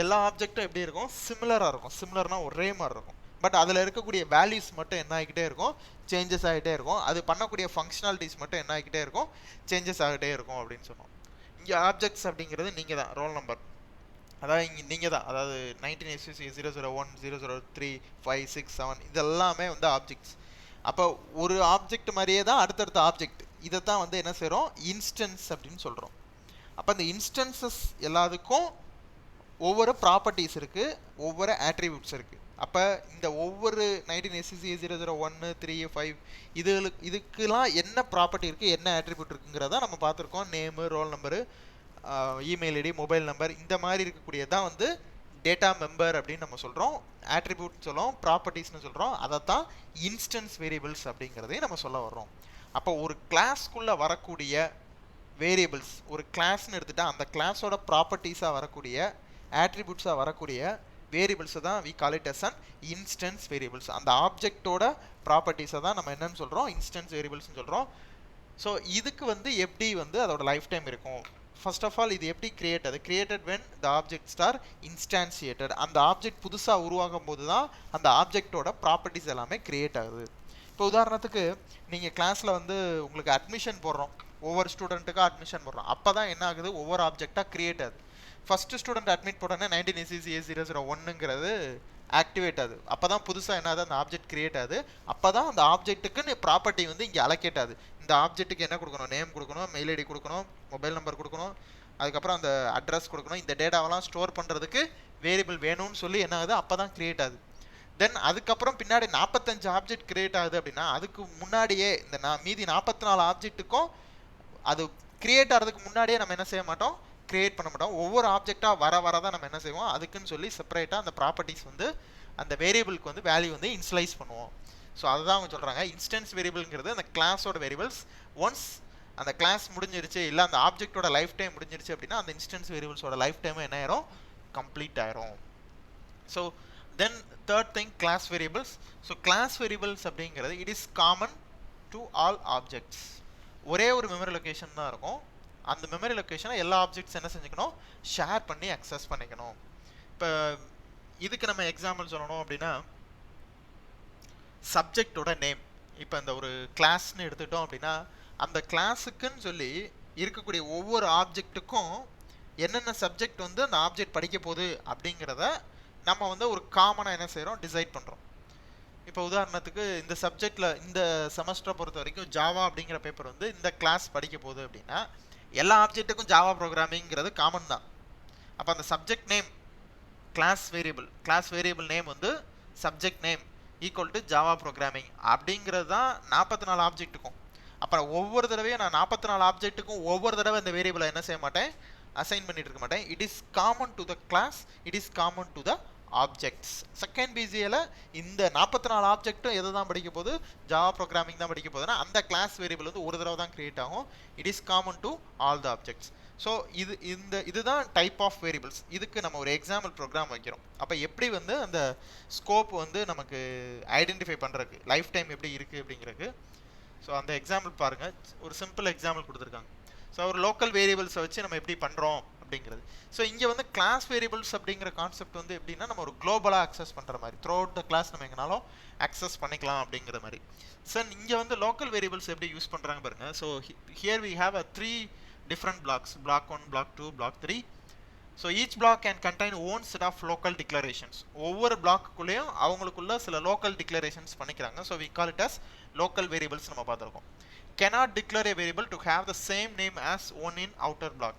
எல்லா ஆப்ஜெக்டும் எப்படி இருக்கும் சிமிலராக இருக்கும் சிமிலர்னால் ஒரே மாதிரி இருக்கும் பட் அதில் இருக்கக்கூடிய வேல்யூஸ் மட்டும் என்ன ஆகிக்கிட்டே இருக்கும் சேஞ்சஸ் ஆகிட்டே இருக்கும் அது பண்ணக்கூடிய ஃபங்க்ஷனாலிட்டிஸ் மட்டும் என்ன ஆகிக்கிட்டே இருக்கும் சேஞ்சஸ் ஆகிட்டே இருக்கும் அப்படின்னு சொன்னோம் இங்கே ஆப்ஜெக்ட்ஸ் அப்படிங்கிறது நீங்கள் தான் ரோல் நம்பர் அதாவது இங்கே நீங்கள் தான் அதாவது 1980 001 003 5 6 7 இதெல்லாமே வந்து ஆப்ஜெக்ட்ஸ் அப்போ ஒரு ஆப்ஜெக்ட் மாதிரியே தான் அடுத்தடுத்த ஆப்ஜெக்ட் இதை தான் வந்து என்ன செய்கிறோம் இன்ஸ்டன்ஸ் அப்படின்னு சொல்கிறோம் அப்போ இந்த இன்ஸ்டன்சஸ் எல்லாத்துக்கும் ஒவ்வொரு ப்ராப்பர்ட்டிஸ் இருக்குது ஒவ்வொரு ஆட்ரிபியூட்ஸ் இருக்குது அப்போ இந்த ஒவ்வொரு 1980 001 3 5 இதுக்கெல்லாம் என்ன ப்ராப்பர்ட்டி இருக்குது என்ன ஆட்ரிபியூட் இருக்குங்கிறத நம்ம பார்த்துருக்கோம் name roll number email ID mobile number இந்த மாதிரி இருக்கக்கூடியதான் வந்து டேட்டா மெம்பர் அப்படின்னு நம்ம சொல்கிறோம் ஆட்ரிபியூட் சொல்லுவோம் ப்ராப்பர்ட்டிஸ்னு சொல்கிறோம் அதை தான் இன்ஸ்டன்ஸ் வேரியபிள்ஸ் அப்படிங்கிறதையும் நம்ம சொல்ல வர்றோம் அப்போ ஒரு கிளாஸ்க்குள்ளே வரக்கூடிய வேரியபிள்ஸ் ஒரு கிளாஸ்ன்னு எடுத்துகிட்டா அந்த கிளாஸோட ப்ராப்பர்ட்டிஸாக வரக்கூடிய ஆட்ரிபியூட்ஸாக வரக்கூடிய வேரியபிள்ஸை தான் we call it as an instance variables. அந்த ஆப்ஜெக்டோட ப்ராப்பர்ட்டிஸை தான் நம்ம என்னன்னு சொல்கிறோம், இன்ஸ்டன்ஸ் வேரியபிள்ஸ்னு சொல்கிறோம். ஸோ இதுக்கு வந்து எப்படி வந்து அதோட லைஃப் டைம் இருக்கும். ஃபர்ஸ்ட் ஆஃப் ஆல் இது எப்படி கிரியேட் ஆகுது, created when the objects are instantiated. அந்த ஆப்ஜெக்ட் புதுசாக உருவாகும் போது தான் அந்த ஆப்ஜெக்டோட ப்ராப்பர்ட்டிஸ் எல்லாமே கிரியேட் ஆகுது. இப்போ உதாரணத்துக்கு நீங்கள் கிளாஸில் வந்து உங்களுக்கு அட்மிஷன் போடுறோம், ஒவ்வொரு ஸ்டூடெண்ட்டுக்காக அட்மிஷன் போடுறோம். அப்போ தான் என்ன ஆகுது, ஒவ்வொரு ஆப்ஜெக்டாக கிரியேட் ஆகுது. ஃபஸ்ட்டு ஸ்டூடெண்ட் அட்மிட் போட்டோன்னா 1980A001ங்கிறது ஆக்டிவேட் ஆகுது. அப்போ தான் புதுசாக என்ன ஆகுது, அந்த ஆப்ஜெக்ட் கிரியேட் ஆகுது. அப்போ தான் அந்த ஆப்ஜெக்ட்டுக்கு ப்ராப்பர்ட்டி வந்து இங்கே அலோகேட் ஆகுது. இந்த ஆப்ஜெக்ட்டுக்கு என்ன கொடுக்கணும், நேம் கொடுக்கணும், மெயில் ஐடி கொடுக்கணும், மொபைல் நம்பர் கொடுக்கணும், அதுக்கப்புறம் அந்த அட்ரஸ் கொடுக்கணும். இந்த டேட்டாவெல்லாம் ஸ்டோர் பண்ணுறதுக்கு வேரியபிள் வேணும்னு சொல்லி என்ன ஆகுது, அப்போ தான் கிரியேட் ஆகுது. தென் அதுக்கப்புறம் பின்னாடி 45 ஆப்ஜெக்ட் கிரியேட் ஆகுது அப்படின்னா அதுக்கு முன்னாடியே இந்த மீதி 44 ஆப்ஜெக்ட்டுக்கும் அது கிரியேட் ஆகிறதுக்கு முன்னாடியே நம்ம என்ன செய்ய மாட்டோம், கிரியேட் பண்ண மாட்டோம். ஒவ்வொரு ஆப்ஜெக்டாக வர தான் நம்ம என்ன செய்வோம், அதுக்குன்னு சொல்லி செப்பரேட்டாக அந்த ப்ராப்பர்ட்டிஸ் வந்து அந்த வேரியபிளுக்கு வந்து வேல்யூ வந்து இன்ஸ்லைஸ் பண்ணுவோம். ஸோ அதுதான் அவங்க சொல்கிறாங்க, இன்ஸ்டன்ஸ் வேரியபிள்ங்கிறது அந்த கிளாஸோட வேரியபிள்ஸ். ஒன்ஸ் அந்த கிளாஸ் முடிஞ்சிருச்சு, இல்லை அந்த ஆப்ஜெக்டோட லைஃப் டைம் முடிஞ்சிருச்சு அப்படின்னா அந்த இன்ஸ்டன்ஸ் வேரியபிள்ஸோட லைஃப் டைம் என்ன ஆயிரும், கம்ப்ளீட் ஆயிரும். So then third thing, class variables. So class variables அப்படிங்கிறது it is common to all objects. ஒரே ஒரு மெமரி லொக்கேஷன் தான் இருக்கும். அந்த மெமரி லொக்கேஷனை எல்லா ஆப்ஜெக்ட்ஸ் என்ன செஞ்சுக்கணும், ஷேர் பண்ணி அக்சஸ் பண்ணிக்கணும். இப்போ இதுக்கு நம்ம எக்ஸாம்பிள் சொல்லணும் அப்படின்னா சப்ஜெக்டோட நேம். இப்போ இந்த ஒரு கிளாஸ்ன்னு எடுத்துட்டோம் அப்படின்னா அந்த கிளாஸுக்குன்னு சொல்லி இருக்கக்கூடிய ஒவ்வொரு ஆப்ஜெக்ட்டுக்கும் என்னென்ன சப்ஜெக்ட் வந்து அந்த ஆப்ஜெக்ட் படிக்க போகுது அப்படிங்கிறத நம்ம வந்து ஒரு காமனாக என்ன செய்கிறோம், டிசைட் பண்ணுறோம். இப்போ உதாரணத்துக்கு இந்த சப்ஜெக்டில் இந்த செமஸ்டரை பொறுத்த வரைக்கும் ஜாவா அப்படிங்கிற பேப்பர் வந்து இந்த கிளாஸ் படிக்க போகுது அப்படின்னா எல்லா ஆப்ஜெக்ட்டுக்கும் ஜாவா ப்ரோக்ராமிங்கிறது காமன் தான். அப்போ அந்த subject name class variable name வந்து subject name equal to Java programming அப்படிங்கிறது தான் 44 ஆப்ஜெக்ட்டுக்கும். அப்புறம் ஒவ்வொரு தடவையும் நான் 44 ஆப்ஜெக்ட்டுக்கும் ஒவ்வொரு தடவை இந்த வேரியபிளை என்ன செய்ய மாட்டேன், அசைன் பண்ணிட்டு இருக்க மாட்டேன். It is common to the class, it is common to the objects. Second பிசிஏல இந்த 44 ஆப்ஜெக்ட்டும் எதை தான் படிக்க போகுது, ஜாவா ப்ரோக்ராமிங் தான் படிக்க போகுதுன்னா அந்த கிளாஸ் வேரியபிள் வந்து ஒரு தடவை தான் கிரியேட் ஆகும். It is common to all the objects. So இதுதான் டைப் ஆஃப் வேரியபிள்ஸ். இதுக்கு நம்ம ஒரு எக்ஸாம்பிள் ப்ரோக்ராம் வைக்கிறோம். அப்போ எப்படி வந்து அந்த ஸ்கோப் வந்து நமக்கு ஐடென்டிஃபை பண்ணுறதுக்கு லைஃப் டைம் எப்படி இருக்குது அப்படிங்கிறதுக்கு. ஸோ அந்த எக்ஸாம்பிள் பாருங்கள், ஒரு சிம்பிள் எக்ஸாம்பிள் கொடுத்துருக்காங்க. ஸோ ஒரு லோக்கல் வேரியபிள்ஸை வச்சு நம்ம எப்படி பண்ணுறோம் அப்படிங்கிறது. ஸோ இங்கே வந்து கிளாஸ் வேரியபிள்ஸ் அப்படிங்கிற கான்செப்ட் வந்து எப்படின்னா நம்ம ஒரு குளோபலாக அக்சஸ் பண்ணுற மாதிரி, த்ரூ அவுட் த கிளாஸ் நம்ம எங்கனாலும் அக்சஸ் பண்ணிக்கலாம் அப்படிங்கிற மாதிரி. சார் இங்கே வந்து லோக்கல் வேரியபிள்ஸ் எப்படி யூஸ் பண்ணுறாங்க பாருங்கள். So here we have 3 different blocks, block 1, block 2, block 3. So each block can contain own set of local declarations. ஒவ்வொரு பிளாக்குள்ளேயும் அவங்களுக்குள்ள சில local declarations பண்ணிக்கிறாங்க. So we call it as local variables. நம்ம பார்த்துருக்கோம். Cannot declare a variable to have the same name as one in outer block.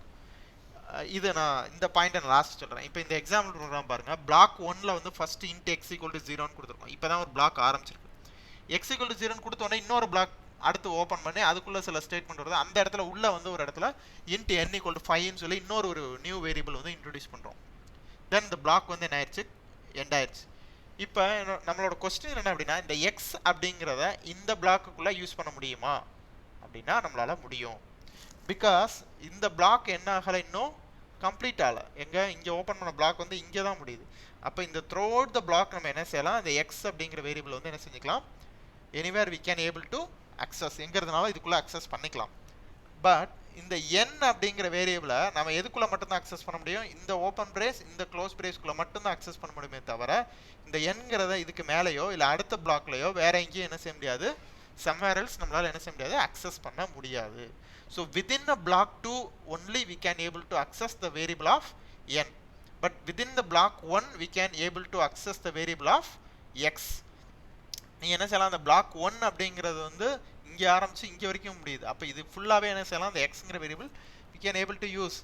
இது நான் இந்த பாயிண்ட் நான் லாஸ்ட் சொல்கிறேன். இப்போ இந்த எக்ஸாம்பிள் ப்ரோக்ராம் பாருங்க, block 1ல வந்து first int x equal to 0ன்னு கொடுத்துருக்கோம். இப்போ தான் ஒரு பிளாக் ஆரம்பிச்சிருக்கு. x equal to 0ன்னு கொடுத்தோன்னே இன்னொரு பிளாக் அடுத்து ஓப்பன் பண்ணி அதுக்குள்ளே சில ஸ்டேட்மெண்ட் வருது. அந்த இடத்துல உள்ள வந்து ஒரு இடத்துல int n equal to 5ன்னு சொல்லி இன்னொரு ஒரு நியூ வேரியபிள் வந்து இன்ட்ரடியூஸ் பண்ணுறோம். தென் இந்த பிளாக் வந்து என்ன ஆயிடுச்சு, எண்ட் ஆயிடுச்சு. இப்போ நம்மளோட கொஸ்டின் என்ன அப்படின்னா, இந்த எக்ஸ் அப்படிங்கிறத இந்த பிளாக்குக்குள்ளே யூஸ் பண்ண முடியுமா அப்படின்னா நம்மளால் முடியும். பிகாஸ் இந்த பிளாக் என்ன ஆகலை, இன்னும் கம்ப்ளீட் ஆகலை. இங்கே ஓப்பன் பண்ண பிளாக் வந்து இங்கே தான் முடியுது. அப்போ இந்த த்ரூ அவுட் த பிளாக் நம்ம என்ன செய்யலாம், இந்த எக்ஸ் அப்படிங்கிற வேரியபிள் வந்து என்ன செஞ்சுக்கலாம், anywhere we can able to access, எங்கிறதுனால இதுக்குள்ளே அக்சஸ் பண்ணிக்கலாம். பட் இந்த n அப்படிங்கிற வேரியபிளை நம்ம எதுக்குள்ளே மட்டும்தான் அக்சஸ் பண்ண முடியும், இந்த ஓப்பன் பிரேஸ் இந்த க்ளோஸ் பிரேஸ்க்குள்ளே மட்டும்தான் அக்சஸ் பண்ண முடியுமே தவிர இந்த என்கிறத இதுக்கு மேலேயோ இல்லை அடுத்த பிளாக்லையோ வேற எங்கேயும் என்ன செய்ய முடியாது, somewhere else நம்மளால் என்ன செய்ய முடியாது, அக்சஸ் பண்ண முடியாது. So within the block 2 only we can able to access the variable of n, but within the block 1 we can able to access the variable of x. நீங்கள் என்ன செய்யலாம், அந்த பிளாக் 1 அப்படிங்கிறது வந்து இங்கே ஆரம்பிச்சு இங்கே வரைக்கும் முடியுது. அப்போ இது ஃபுல்லாகவே என்ன செய்யலாம், அந்த எக்ஸுங்கிற variable we can able to use.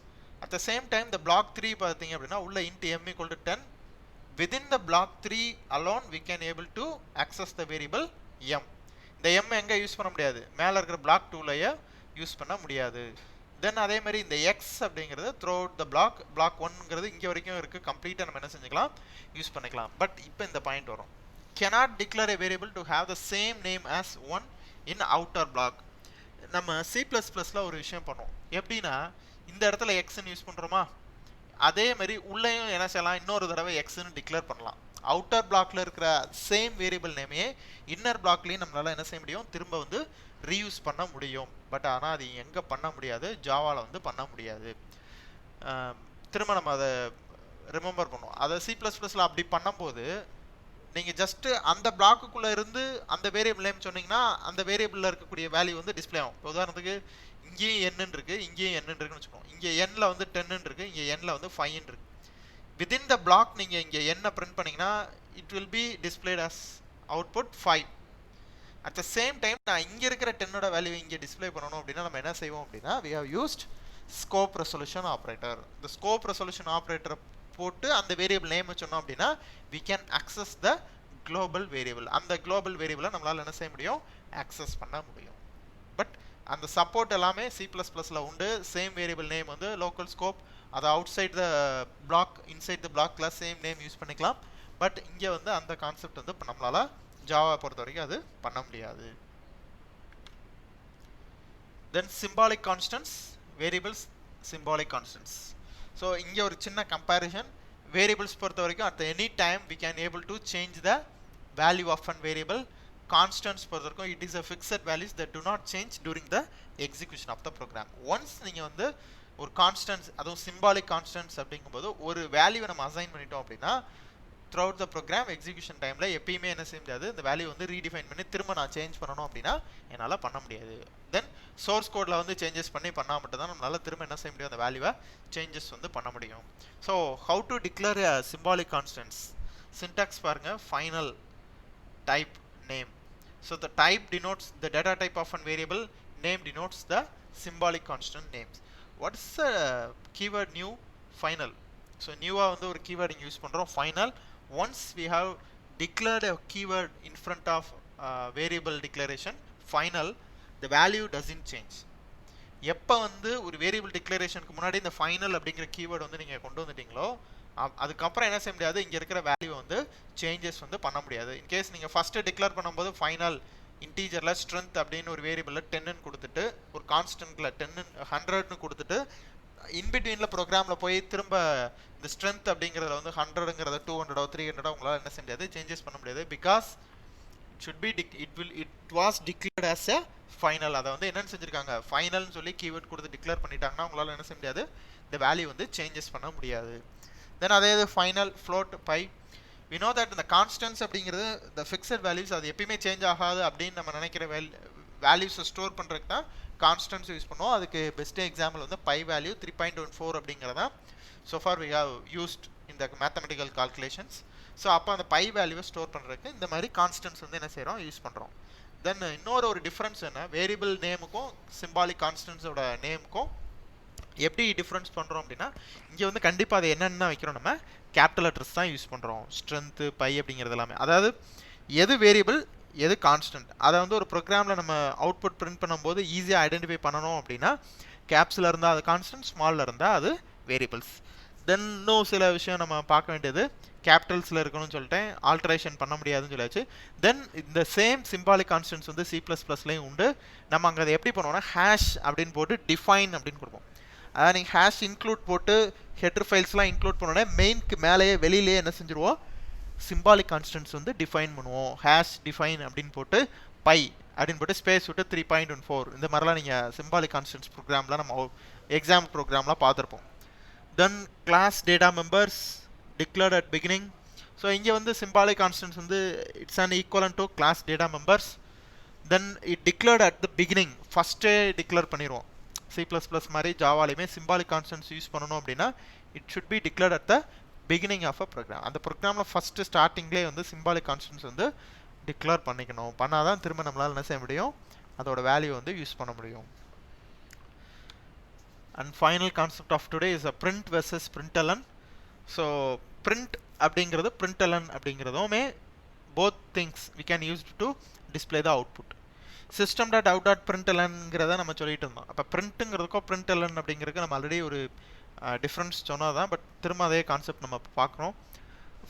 At the same time the block 3 பார்த்தீங்க அப்படின்னா உள்ள int m equal to 10, within the block 3 alone we can able to access the variable m. இந்த m எங்கே யூஸ் பண்ண முடியாது, மேலே இருக்கிற பிளாக் 2லையே யூஸ் பண்ண முடியாது. தென் அதே மாதிரி இந்த எக்ஸ் அப்படிங்கிறது த்ரூ அவுட் த பிளாக் 1ங்கிறது இங்கே வரைக்கும் இருக்குது, கம்ப்ளீட்டாக நம்ம என்ன செஞ்சுக்கலாம், யூஸ் பண்ணிக்கலாம். பட் இப்போ இந்த பாயிண்ட் வரும், cannot declare a variable to have the same name as one in outer block. நம்ம C++ல ஒரு விஷயம் பண்ணுவோம். எப்படின்னா இந்த இடத்துல எக்ஸ்ன்னு யூஸ் பண்ணுறோமா, அதே மாதிரி உள்ளேயும் என்ன செய்யலாம், இன்னொரு தடவை எக்ஸ்ன்னு டிக்ளேர் பண்ணலாம். அவுட்டர் பிளாக்ல இருக்கிற சேம் வேரியபிள் நேமையே இன்னர் பிளாக்லேயும் நம்மளால என்ன செய்ய முடியும், திரும்ப வந்து ரீயூஸ் பண்ண முடியும். பட் ஆனால் அது எங்கே பண்ண முடியாது, ஜாவாவில் வந்து பண்ண முடியாது. திரும்ப நம்ம அதை ரிமெம்பர் பண்ணுவோம். அதை C++ல அப்படி பண்ணும்போது நீங்கள் ஜஸ்ட்டு அந்த பிளாக்குள்ளே இருந்து அந்த வேரியபிள் நேம் சொன்னீங்கன்னா அந்த வேரியபிளில் இருக்கக்கூடிய வேல்யூ வந்து டிஸ்பிளே ஆகும். இப்போ உதாரணத்துக்கு இங்கேயும் என்னன்னு இருக்குது, இங்கேயும் என்னன்னு இருக்குன்னு வச்சுக்கோங்க. இங்கே எண்ணில் வந்து 10 இருக்குது, இங்கே எண்ணில் வந்து 5 இருக்குது. வித்தின் த பிளாக் நீங்கள் இங்கே என்ன பிரிண்ட் பண்ணிங்கன்னா it will be displayed as output 5. At the same time நான் இங்கே இருக்கிற 10ஓட வேல்யூ இங்கே டிஸ்பிளே பண்ணணும் அப்படின்னா நம்ம என்ன செய்வோம் அப்படின்னா we have used scope resolution operator. இந்த scope resolution operator போட்டு அந்த வேரியபிள் நேம் சொன்னோம் அப்படின்னா we can access the global variable. அந்த global variable நம்மளால என்ன செய்ய முடியும், access பண்ண முடியும். பட் அந்த சப்போர்ட் எல்லாமே C++ல உண்டு. சேம் வேரியபிள் நேம் வந்து லோக்கல் ஸ்கோப், அது outside the block inside the block class same name use பண்ணிக்கலாம். பட் இங்கே வந்து அந்த கான்செப்ட் வந்து நம்மளால ஜாவா பொறுத்த வரைக்கும் அது பண்ண முடியாது. தென் symbolic constants, variables, symbolic constants. So இங்கே ஒரு சின்ன கம்பேரிஷன். வேரியபிள்ஸ் பொறுத்த வரைக்கும் at any time we can able to change the value of an variable. Constants பொறுத்த வரைக்கும் it is a fixed values that do not change during the execution of the program. Once நீங்கள் வந்து ஒரு கான்ஸ்டன்ட்ஸ், அதுவும் சிம்பாலிக் கான்ஸ்டன்ட்ஸ் அப்படிங்கும்போது ஒரு வேல்யூவை நம்ம அசைன் பண்ணிட்டோம் அப்படின்னா த்ரூஅவுட் த ப்ரோக்ராம் எக்ஸிக்யூஷன் டைமில் எப்பயுமே என்ன செய்ய முடியாது, இந்த வேல்யூ வந்து ரீடிஃபைன் பண்ணி திரும்ப நான் சேஞ்ச் பண்ணணும் அப்படின்னா என்னால் பண்ண முடியாது. தென் சோர்ஸ் கோடில் வந்து சேஞ்சஸ் பண்ணால் மட்டும் தான் நம்மளால் திரும்ப என்ன செய்ய முடியும், அந்த வேல்யூவை சேஞ்சஸ் வந்து பண்ண முடியும். So how to declare symbolic constants, syntax பாருங்கள், final type name. So the type denotes the data type of a variable, name denotes the symbolic constant names. What is the keyword new? Final. So new வந்து ஒரு keyword இங்க யூஸ் பண்றோம், final. Once we have declared a keyword in front of variable declaration final, the value doesn't change. எப்போ வந்து ஒரு வேரியபிள் டிக்ளரேஷனுக்கு முன்னாடி இந்த ஃபைனல் அப்படிங்கிற கீவேர்டு வந்து நீங்கள் கொண்டு வந்துட்டீங்களோ அதுக்கப்புறம் என்ன செய்ய முடியாது, இங்கே இருக்கிற வேல்யூ வந்து சேஞ்சஸ் வந்து பண்ண முடியாது. இன்கேஸ் நீங்கள் ஃபஸ்ட்டு டிக்ளேர் பண்ணும்போது ஃபைனல் இன்டீஜரில் ஸ்ட்ரென்த் அப்படின்னு ஒரு வேரியபிளில் 10ன்னு கொடுத்துட்டு ஒரு கான்ஸ்டன்ட்டில் 100ன்னு கொடுத்துட்டு இன்பிட்வீனில் ப்ரோக்ராமில் போய் திரும்ப இந்த ஸ்ட்ரென்த் அப்படிங்கிறதுல வந்து 100ங்கிறத 200 300 உங்களால் என்ன செய்ய முடியாது, சேஞ்சஸ் பண்ண முடியாது. Because it was declared as a final. அதை வந்து என்னன்னு செஞ்சுருக்காங்க, ஃபைனல்னு சொல்லி கீவேர்ட் கொடுத்து டிக்ளேர் பண்ணிட்டாங்கன்னா உங்களால் என்ன செய்ய முடியாது, இந்த வேல்யூ வந்து சேஞ்சஸ் பண்ண முடியாது. தென் அதே இது final float pi. we know that இந்த கான்ஸ்டன்ட்ஸ் அப்படிங்கிறது இந்த ஃபிக்ஸட் வேல்யூஸ் அது எப்பயுமே சேஞ்ச் ஆகாது அப்படின்னு நம்ம நினைக்கிற வேல்யூஸை ஸ்டோர் பண்ணுறதுக்கு தான் கான்ஸ்டன்ட்ஸ் யூஸ் பண்ணுவோம். அதுக்கு பெஸ்ட் எக்ஸாம்பிள் வந்து பை வேல்யூ 3.14 அப்படிங்கிறதான் so far we have used in the mathematical calculations. So அப்போ அந்த பை வேல்யூவை ஸ்டோர் பண்ணுறதுக்கு இந்த மாதிரி கான்ஸ்டன்ட்ஸ் வந்து என்ன செய்கிறோம், யூஸ் பண்ணுறோம். தென் இன்னொரு டிஃப்ரென்ஸ் என்ன, வேரியபிள் நேமுக்கும் சிம்பாலிக் கான்ஸ்டன்ட்ஸோட நேமுக்கும் எப்படி டிஃப்ரென்ஸ் பண்ணுறோம் அப்படின்னா இங்கே வந்து கண்டிப்பாக அது என்னென்ன வைக்கிறோம், நம்ம கேபிட்டல் லெட்டர்ஸ் தான் யூஸ் பண்ணுறோம். ஸ்ட்ரென்த்து பை அப்படிங்கிறது எல்லாமே, அதாவது எது வேரியபிள் எது கான்ஸ்டன்ட் அதை வந்து ஒரு ப்ரோக்ராமில் நம்ம அவுட்புட் பிரிண்ட் பண்ணும்போது ஈஸியாக ஐடென்டிஃபை பண்ணணும் அப்படின்னா கேப்ஸில் இருந்தால் அது கான்ஸ்டன்ட், ஸ்மாலில் இருந்தால் அது வேரியபிள்ஸ். தென் இன்னும் சில விஷயம் நம்ம பார்க்க வேண்டியது, கேபிட்டல்ஸில் இருக்கணும்னு சொல்லிட்டேன், ஆல்ட்ரேஷன் பண்ண முடியாதுன்னு சொல்லியாச்சு. தென் இந்த சேம் சிம்பாலிக் கான்ஸ்டன்ட்ஸ் வந்து C++லேயும் உண்டு. நம்ம அங்கே அதை எப்படி பண்ணுவோம்னா ஹேஷ் அப்படின்னு போட்டு டிஃபைன் அப்படின்னு கொடுப்போம். அதாவது நீங்கள் ஹேஷ் இன்க்ளூட் போட்டு ஹெட்டர் ஃபைல்ஸ்லாம் இன்க்ளூட் பண்ணோன்னே மெயின்க்கு மேலேயே வெளியிலேயே என்ன செஞ்சுருவோம், சிம்பாலிக் கான்ஸ்டன்ட்ஸ் வந்து டிஃபைன் பண்ணுவோம். ஹேஷ் டிஃபைன் அப்படின்னு போட்டு பை அப்படின்னு போட்டு ஸ்பேஸ் விட்டு 3.14 இந்த மாதிரிலாம் நீங்கள் சிம்பாலிக் கான்ஸ்டன்ட்ஸ் ப்ரோக்ராம்லாம் நம்ம எக்ஸாம் ப்ரோக்ராம்லாம் பார்த்துருப்போம். Then class data members declared at beginning. So இங்கே வந்து symbolic constants வந்து it's an equivalent to class data members. Then it declared at the beginning, ஃபஸ்ட்டே டிக்ளேர் பண்ணிடுவோம். C++ மாதிரி ஜாவாலையுமே symbolic constants யூஸ் பண்ணணும் அப்படின்னா it should be declared at the beginning of a program. அந்த ப்ரோக்ராமில் ஃபஸ்ட்டு ஸ்டார்டிங்லேயே வந்து symbolic constants வந்து டிக்ளேர் பண்ணிக்கணும். பண்ணால் தான் திரும்ப நம்மளால் என்ன செய்ய முடியும், அதோட வேல்யூ வந்து யூஸ் பண்ண முடியும். And final concept of today is a print versus println. So print அப்படிங்கிறது println அப்படிங்கிறதுமே both things we can use to display the output. system.out.printlnங்கிறத நம்ம சொல்லிட்டு இருந்தோம். அப்போ printங்கிறதுக்கோ println அப்படிங்கிறதுக்கு நம்ம ஆல்ரெடி ஒரு டிஃப்ரென்ஸ் சொன்னதான், பட் திரும்ப அதே கான்செப்ட் நம்ம பார்க்குறோம்.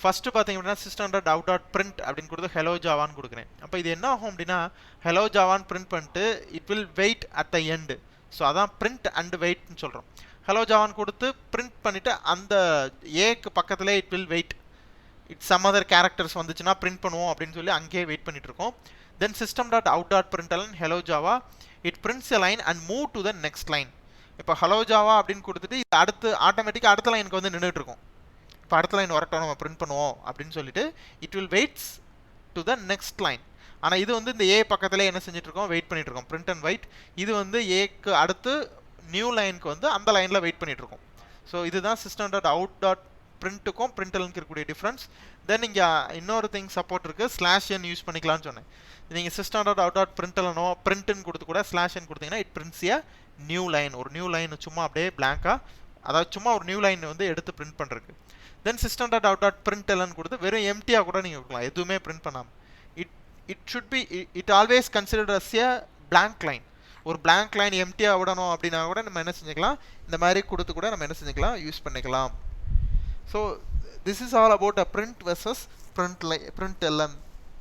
ஃபஸ்ட்டு பார்த்தீங்க அப்படின்னா system.out.print அப்படின்னு கொடுத்து ஹெலோ ஜாவான்னு கொடுக்குறேன். அப்போ இது என்ன ஆகும் அப்படின்னா ஹெலோ ஜாவான்னு பிரிண்ட் பண்ணிட்டு it will wait at the end. So அதான் print and வெயிட்னு சொல்கிறோம். ஹலோ ஜாவான்னு கொடுத்து பிரிண்ட் பண்ணிவிட்டு அந்த ஏக்கு பக்கத்தில் it will wait. It's some other characters வந்துச்சுன்னா பிரிண்ட் பண்ணுவோம் அப்படின்னு சொல்லி அங்கேயே வெயிட் பண்ணிட்டு இருக்கோம். Then system dot out dot println hello Java it prints a line and move to the next line. இப்போ ஹலோ ஜாவா அப்படின்னு கொடுத்துட்டு இது அடுத்து ஆட்டோமேட்டிக்காக அடுத்த லைனுக்கு வந்து நின்றுட்டு இருக்கும். இப்போ அடுத்த லைன் வரட்டும் நம்ம பிரிண்ட் பண்ணுவோம் அப்படின்னு சொல்லிட்டு it will weights to the next line. ஆனால் இது வந்து இந்த ஏ பக்கத்தில் என்ன செஞ்சுட்டு இருக்கோம், வெயிட் பண்ணிட்டு இருக்கோம், பிரிண்ட் அண்ட் வெயிட். இது வந்து ஏக்கு அடுத்து நியூ லைனுக்கு வந்து அந்த லைனில் வெயிட் பண்ணிட்டு இருக்கோம். ஸோ இதுதான் சிஸ்டம் டாட் அவுட் டாட் பிரிண்ட்டுக்கும் பிரிண்டலுக்கு இருக்கக்கூடிய டிஃப்ரென்ஸ். தென் இங்கே இன்னொரு திங் சப்போர்ட் இருக்குது, ஸ்லாஷ் என் யூஸ் பண்ணிக்கலாம்னு சொன்னேன். நீங்கள் சிஸ்டம் டாட் அவுட் டாட் பிரிண்டலனோ பிரிண்ட்டுன்னு கொடுத்து கூட ஸ்லாஷ் என் கொடுத்தீங்கன்னா it prints a new line. ஒரு நியூ லைன் சும்மா அப்படியே பிளாங்காக, அதாவது சும்மா ஒரு நியூ லைன் வந்து எடுத்து பிரிண்ட் பண்ணுறதுக்கு. Then system dot out dot println கொடுத்து வெறும் எம்டியாக கூட நீங்கள் கொடுக்கலாம், எதுவுமே பிரிண்ட் பண்ணாமல். It should be it always considered as a blank line. ஒரு பிளாங்க் லைன் எம்டியாக விடணும் அப்படின்னா கூட நம்ம என்ன செஞ்சுக்கலாம், இந்த மாதிரி கொடுத்து கூட நம்ம என்ன செஞ்சுக்கலாம், யூஸ் பண்ணிக்கலாம். So this is all about a print versus பிரிண்டலன்.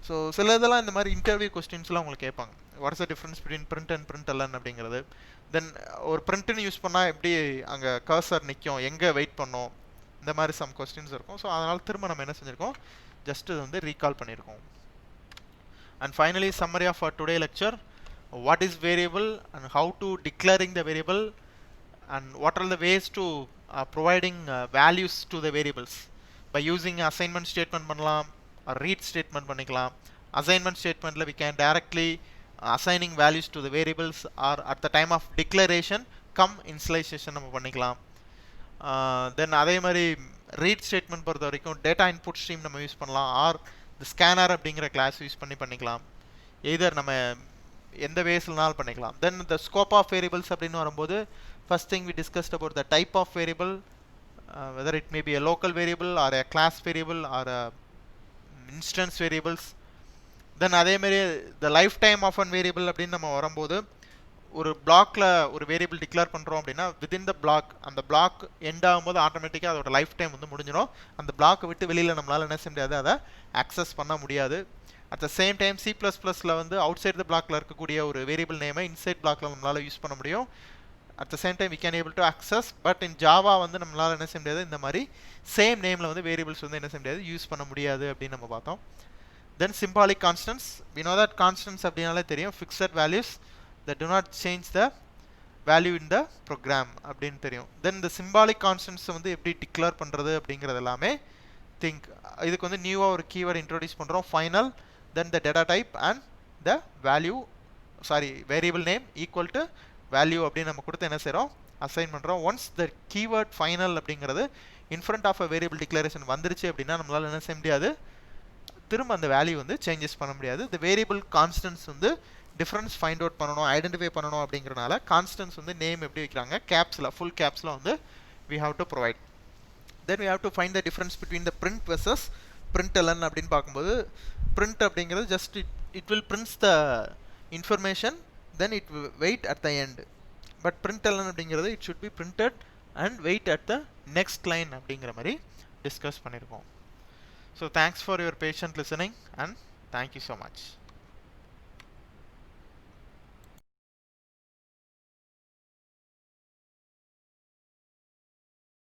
So சில இதெல்லாம் இந்த மாதிரி இன்டர்வியூ கொஸ்டின்ஸ்லாம் உங்களுக்கு கேட்பாங்க, what is the difference between print and பிரிண்டலன் அப்படிங்கிறது. தென் ஒரு பிரிண்ட்னு யூஸ் பண்ணால் எப்படி அங்கே கர்சர் நிற்கும், எங்கே வெயிட் பண்ணோம், இந்த மாதிரி சம் கொஸ்டின்ஸ் இருக்கும். ஸோ அதனால் திரும்ப நம்ம என்ன செஞ்சுருக்கோம், ஜஸ்ட் இது வந்து ரீகால் பண்ணியிருக்கோம். And finally, summary of our today lecture: what is variable and how to declaring the variable, and what are the ways to providing values to the variables by using assignment statement பண்ணலாம், or read statement பண்ணிக்கலாம். Assignment statementல we can directly assigning values to the variables, or at the time of declaration come initialization நம்ம பண்ணிக்கலாம். Then அதே மாதிரி read statement பொறுத்த வரைக்கும் data input stream நம்ம யூஸ் பண்ணலாம், ஆர் இந்த ஸ்கேனர் அப்படிங்கிற கிளாஸ் யூஸ் பண்ணிக்கலாம். எய்தர் நம்ம எந்த வேஸ்லனாலும் பண்ணிக்கலாம். தென் இந்த ஸ்கோப் ஆஃப் வேரியபிள்ஸ் அப்படின்னு வரும்போது first thing we discussed about the type of variable, whether it may be a local variable or a class variable or a instance variables. தென் அதே மாதிரி the lifetime of an variable அப்படின்னு நம்ம வரும்போது ஒரு பிளாக்ல ஒரு வேரியபிள் டிக்ளேர் பண்ணுறோம் அப்படின்னா வித்தின் த பிளாக், அந்த பிளாக் எண்ட் ஆகும்போது ஆட்டோமேட்டிக்காக அதோட லைஃப் டைம் வந்து முடிஞ்சிடும். அந்த பிளாக்கை விட்டு வெளியில் நம்மளால் என்ன செய்ய முடியாது, அதை ஆக்சஸ் பண்ண முடியாது. அட் த சேம் டைம் C++ல வந்து அவுட் சைட் த பிளாக்ல இருக்கக்கூடிய ஒரு வேரியபிள் நேமை இன்சைட் பிளாக்ல நம்மளால் யூஸ் பண்ண முடியும். At the same time we can able to access. But in Java வந்து நம்மளால் என்ன செய்ய முடியாது, இந்த மாதிரி சேம் நேமில் வந்து வேரியபிள்ஸ் வந்து என்ன செய்ய முடியாது, யூஸ் பண்ண முடியாது அப்படின்னு நம்ம பார்த்தோம். தென் symbolic constants, we know that constants அப்படினாலே தெரியும், fixed values that do not change the value in the program அப்படின்னு தெரியும். தென் இந்த symbolic constants வந்து எப்படி டிக்ளேர் பண்ணுறது அப்படிங்கிறது எல்லாமே திங்க். இதுக்கு வந்து நியூவாக ஒரு கீவேர்டு இன்ட்ரோடியூஸ் பண்ணுறோம், final. Then the data type and the value, sorry variable name equal to value அப்படின்னு நம்ம கொடுத்து என்ன செய்கிறோம், அசைன் பண்ணுறோம். ஒன்ஸ் த கீவேர்ட் ஃபைனல் அப்படிங்கிறது in front of a variable declaration வந்துருச்சு அப்படின்னா நம்மளால் என்ன செய்ய முடியாது, திரும்ப அந்த வேல்யூ வந்து சேஞ்சஸ் பண்ண முடியாது. இந்த வேரியபிள் கான்ஸ்டன்ட்ஸ் வந்து டிஃப்ரென்ஸ் ஃபைண்ட் அவுட் பண்ணணும், ஐடென்டிஃபை பண்ணணும் அப்படிங்கிறனால கான்ஸ்டன்ட்ஸ் வந்து நேம் எப்படி வைக்கிறாங்க, கேப்ஸில், ஃபுல் கேப்ஸில் வந்து we have to provide. Then we have to find the difference between the print versus println அப்படின்னு பார்க்கும்போது print அப்படிங்கிறது just it will print the information, then it will wait at the end. But println அப்படிங்கிறது it should be printed and wait at the next line அப்படிங்கிற மாதிரி டிஸ்கஸ் பண்ணியிருக்கோம். So thanks for your patient listening and thank you so much.